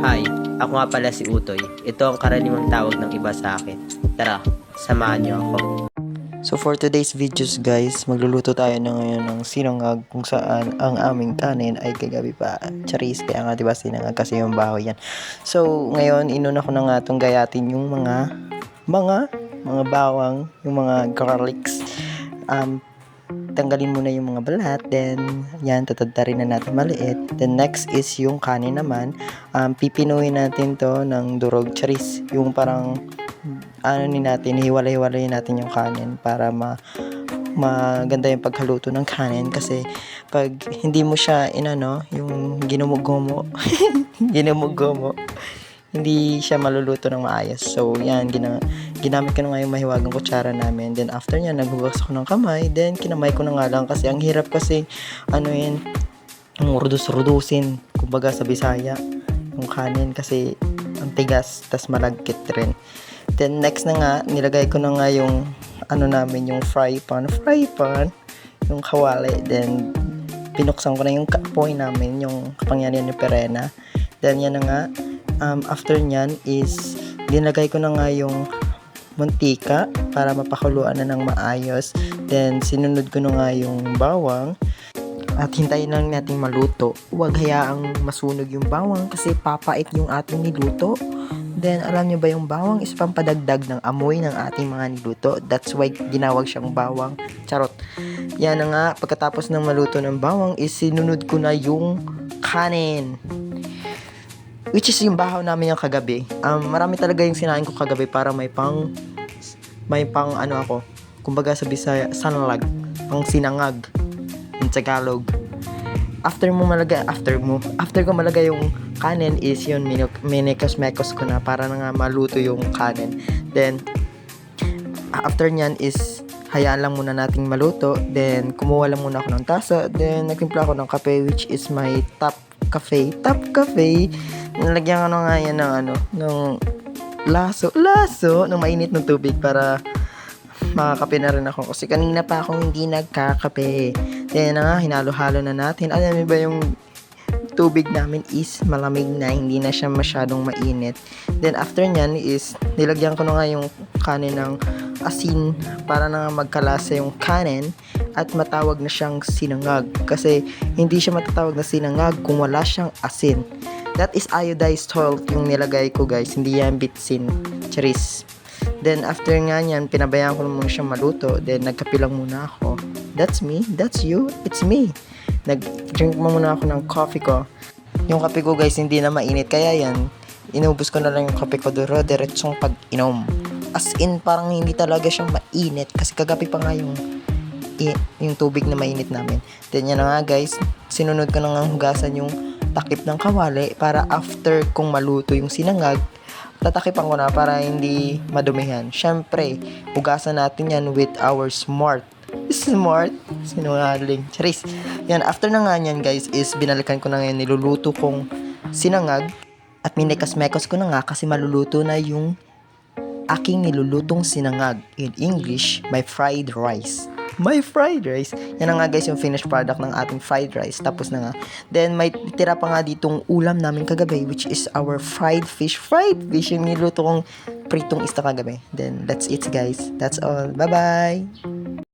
Hi, ako nga pala si Utoy. Ito ang karaniwang tawag ng iba sa akin. Tara, samahan niyo ako. So for today's videos guys, magluluto tayo na ngayon ng sinangag kung saan ang aming kanin ay kagabi pa. Charis, kaya nga diba sinangag kasi yung bahoy yan. So ngayon, inuna ko na nga itong gayatin yung mga bawang, yung mga garlics. Tanggalin muna yung mga balat, then yan, tatadtarin na natin maliit. Then next is yung kanin naman. Pipinuhin natin to ng durog charis, yung parang natin, hiwalay-hiwalay natin yung kanin para maganda yung paghaluto ng kanin, kasi pag hindi mo siya yung ginumugomo hindi siya maluluto ng maayos. So yan, ginamit ko na nga yung mahiwagang kutsara namin. Then after nyan, naghugas ako ng kamay, then kinamay ko na nga lang kasi ang hirap kasi rudus-rudusin, kumbaga sa Bisaya, yung kanin kasi ang tigas, tas malagkit rin. Then next na nga, nilagay ko na nga yung namin, yung fry pan, yung kawali. Then pinuksan ko na yung kapoy namin, yung kapangyarihan ni Perena. Then yan na nga, after nyan is nilagay ko na nga yung mantika para mapakuluan na ng maayos. Then sinunod ko na nga yung bawang at hintayin lang natin maluto. Huwag hayaang masunog yung bawang kasi papait yung ating niluto. Then alam nyo ba, yung bawang is pampadagdag ng amoy ng ating mga niluto. That's why ginawag siyang bawang. Charot. Yan na nga, pagkatapos ng maluto ng bawang is sinunod ko na yung kanin, which is yung bahaw namin yung kagabi. Marami talaga yung sinain ko kagabi para may pang kumbaga sa Bisaya, sanlag, pang sinangag in Tagalog. After ko malagay yung kanin is yun, minikos-mekos ko na para na nga maluto yung kanin. Then after nyan is hayaan lang muna nating maluto. Then kumuha lang muna ako ng tasa, then nagtimpla ako ng kape, which is my top cafe. Nalagyan ko nga yan ng laso ng mainit ng tubig para makakape na rin ako, kasi kanina pa akong hindi nagkakape. Then nga, hinalo-halo na natin. Alam mo ba, yung tubig namin is malamig na, hindi na siya masyadong mainit. Then after nyan is nilagyan ko na nga yung kanin ng asin para na magkalasa yung kanin at matawag na siyang sinangag, kasi hindi siya matatawag na sinangag kung wala siyang asin. That is iodized salt yung nilagay ko guys, hindi yan bitsin, charis. Then after nga yan, pinabayaan ko na muna siyang maluto. Then nagkape lang muna ako. That's me, that's you, it's me. Nag-drink muna ako ng coffee ko. Yung kape ko guys, hindi na mainit, kaya yan, inubos ko na lang yung kape ko diretsong pag-inom. As in, parang hindi talaga siyang mainit, kasi kagabi pa nga yung tubig na mainit namin. Then yan na nga guys, sinunod ko na nga hugasan yung takip ng kawali para after kung maluto yung sinangag, tatakipan ko na para hindi madumihan. Syempre, hugasan natin yan with our smart sinungaling, charis. Yan, after na nga yan guys is binalikan ko na ngayon niluluto kong sinangag at minikas-mekos ko na nga kasi maluluto na yung aking nilulutong sinangag. In English, my fried rice. Yan na nga guys yung finished product ng ating fried rice. Tapos na nga. Then may tira pa nga ditong ulam namin kagabi, which is our fried fish yung niluto kong pritong isda kagabi. Then that's it guys. That's all. Bye-bye!